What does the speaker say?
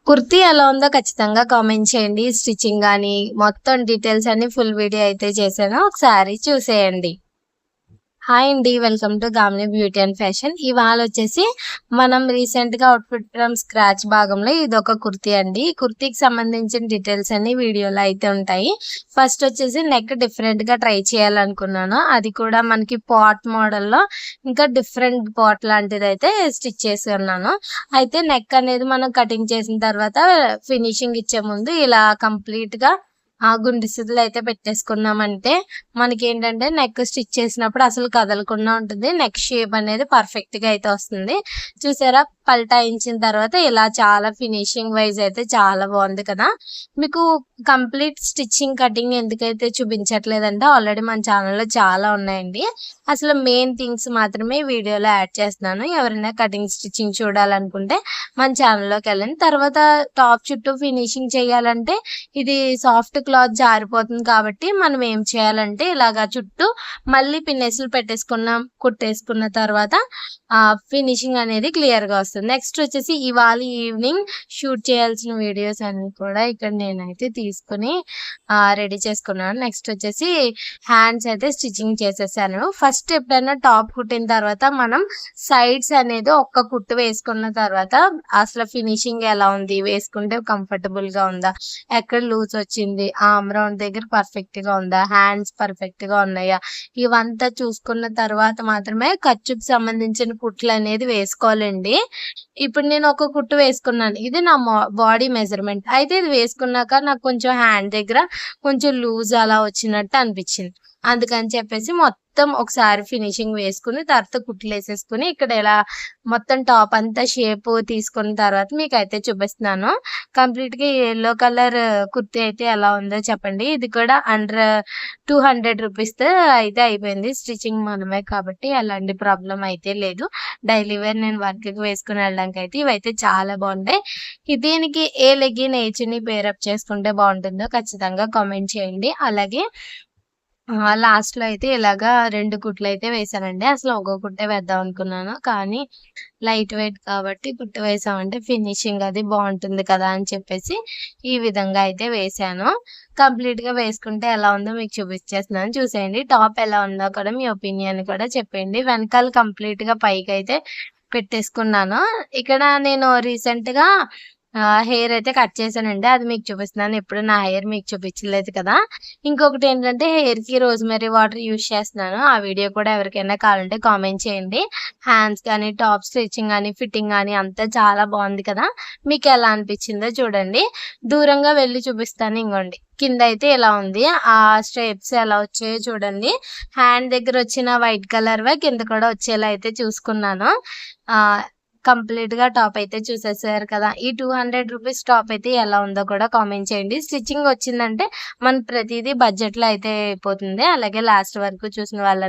కుర్తీ ఎలా ఉందో ఖచ్చితంగా కామెంట్ చేయండి. స్టిచ్చింగ్ గానీ, మొత్తం డీటెయిల్స్ అన్ని ఫుల్ వీడియో అయితే చేశాను. ఒకసారి చూసేయండి. హాయ్ అండి. Welcome to Gamini beauty and fashion. ఇవాళొచ్చేసి మనం రీసెంట్‌గా అవుట్‌ఫిట్ ఫ్రమ్ స్క్రాచ్ భాగంలో ఇదొక కుర్తీ అండి. ఈ కుర్తీకి సంబంధించిన డీటెయిల్స్ అన్ని వీడియోలో అయితే ఉంటాయి. ఫస్ట్ వచ్చేసి నెక్ డిఫరెంట్‌గా ట్రై చేయాలనుకున్నాను. అది కూడా మనకి పాట్ మోడల్‌లో ఇంకా డిఫరెంట్ పాట్ లాంటిదైతే స్టిచ్ చేసి ఉన్నాను. అయితే నెక్ అనేది మనం కటింగ్ చేసిన తర్వాత ఫినిషింగ్ ఇచ్చే ముందు ఇలా కంప్లీట్‌గా గుండు సుదులైతే పెట్టేసుకున్నామంటే మనకేంటంటే నెక్ స్టిచ్ చేసినప్పుడు అసలు కదలకుండా ఉంటుంది. నెక్ షేప్ అనేది పర్ఫెక్ట్‌గా అయితే వస్తుంది. చూసారా? పల్టాయించిన తర్వాత ఇలా చాలా ఫినిషింగ్ వైజ్ అయితే చాలా బాగుంది కదా! మీకు కంప్లీట్ స్టిచ్చింగ్, కటింగ్ ఎందుకైతే చూపించట్లేదంటే ఆల్రెడీ మన ఛానల్‌లో చాలా ఉన్నాయండి. అసలు మెయిన్ థింగ్స్ మాత్రమే వీడియోలో యాడ్ చేస్తున్నాను. ఎవరైనా కటింగ్, స్టిచ్చింగ్ చూడాలనుకుంటే మన ఛానల్‌లోకెళ్ళండి. తర్వాత టాప్ చుట్టూ ఫినిషింగ్ చేయాలంటే ఇది సాఫ్ట్ క్లాత్ జారిపోతుంది కాబట్టి మనం ఏం చేయాలంటే ఇలాగా చుట్టూ మళ్ళీ పిన్నేసులు పెట్టేసుకున్నాం, కుట్టేసుకున్న తర్వాత ఫినిషింగ్ అనేది క్లియర్‌గా వస్తుంది. నెక్స్ట్ వచ్చేసి ఇవాళ ఈవినింగ్ షూట్ చేయాల్సిన వీడియోస్ అన్నీ కూడా ఇక్కడ నేనైతే తీసుకొని రెడీ చేసుకున్నాను. నెక్స్ట్ వచ్చేసి హ్యాండ్స్ అయితే స్టిచ్చింగ్ చేసేసాను. ఫస్ట్ ఎప్పుడైనా టాప్ కుట్టిన తర్వాత మనం సైడ్స్ అనేది ఒక్క కుట్టు వేసుకున్న తర్వాత అసలు ఫినిషింగ్ ఎలా ఉంది, వేసుకుంటే కంఫర్టబుల్‌గా ఉందా, ఎక్కడ లూజ్ వచ్చింది, ఆర్మ్ రౌండ్ దగ్గర పర్ఫెక్ట్‌గా ఉందా, హ్యాండ్స్ పర్ఫెక్ట్‌గా ఉన్నాయా, ఇవంతా చూసుకున్న తర్వాత మాత్రమే ఖర్చుకు సంబంధించిన కుట్లు అనేది వేసుకోవాలండి. ఇప్పుడు నేను ఒక కుట్టు వేసుకున్నాను. ఇది నా బాడీ మెజర్‌మెంట్. అయితే ఇది వేసుకున్నాక నాకు కొంచెం హ్యాండ్ దగ్గర కొంచెం లూజ్ అలా వచ్చినట్టు అనిపించింది. అందుకని చెప్పేసి మొత్తం ఒకసారి ఫినిషింగ్ వేసుకుని తర్వాత కుట్లేసేసుకుని ఇక్కడ ఇలా మొత్తం టాప్ అంతా షేప్ తీసుకున్న తర్వాత మీకైతే చూపిస్తున్నాను. కంప్లీట్‌గా యెల్లో కలర్ కుర్తీ అయితే ఎలా ఉందో చెప్పండి. ఇది కూడా అండర్ 200 రూపీస్‌తో అయితే అయిపోయింది. స్టిచ్చింగ్ మనమే కాబట్టి ఎలాంటి ప్రాబ్లమ్ అయితే లేదు. డైలీ వేర్ నేను వర్క్‌కి వేసుకొని వెళ్ళడానికైతే ఇవైతే చాలా బాగుంటాయి. దీనికి ఏ లెగ్గిన్, ఏ చున్నీ పేరప్ చేసుకుంటే బాగుంటుందో ఖచ్చితంగా కామెంట్ చేయండి. అలాగే లాస్ట్‌లో అయితే ఇలాగా 2 కుట్లయితే వేశానండి. అసలు ఒక కుట్టే వేద్దాం అనుకున్నాను. కానీ లైట్ వెయిట్ కాబట్టి కుట్టు వేసామంటే ఫినిషింగ్ అది బాగుంటుంది కదా అని చెప్పేసి ఈ విధంగా అయితే వేశాను. కంప్లీట్‌గా వేసుకుంటే ఎలా ఉందో మీకు చూపించేస్తున్నాను. చూసేయండి. టాప్ ఎలా ఉందో కూడా మీ ఒపీనియన్ కూడా చెప్పండి. వెనకాల కంప్లీట్‌గా పైకైతే పెట్టేసుకున్నాను. ఇక్కడ నేను రీసెంట్‌గా హెయిర్ అయితే కట్ చేశానండి. అది మీకు చూపిస్తున్నాను. ఎప్పుడు నా హెయిర్ మీకు చూపించలేదు కదా! ఇంకొకటి ఏంటంటే హెయిర్‌కి రోజ్‌మెరీ వాటర్ యూజ్ చేస్తున్నాను. ఆ వీడియో కూడా ఎవరికైనా కావాలంటే కామెంట్ చేయండి. హ్యాండ్స్ గానీ, టాప్ స్టిచ్చింగ్ గానీ, ఫిట్టింగ్ గానీ అంతా చాలా బాగుంది కదా! మీకు ఎలా అనిపించిందో చూడండి. దూరంగా వెళ్లి చూపిస్తాను ఇంగోండి. కిందయితే ఇలా ఉంది. ఆ స్ట్రైప్స్ ఎలా వచ్చాయో చూడండి. హ్యాండ్ దగ్గర వచ్చిన వైట్ కలర్‌వే కింద కూడా వచ్చేలా అయితే చూసుకున్నాను. ఆహ్, కంప్లీట్‌గా టాప్ అయితే చూసేసారు కదా! ఈ 200 రూపీస్ టాప్ అయితే ఎలా ఉందో కూడా కామెంట్ చేయండి. స్టిచ్చింగ్ వచ్చిందంటే మన ప్రతీదీ బడ్జెట్‌లో అయితే అయిపోతుంది. అలాగే లాస్ట్ వరకు చూసిన వాళ్ళ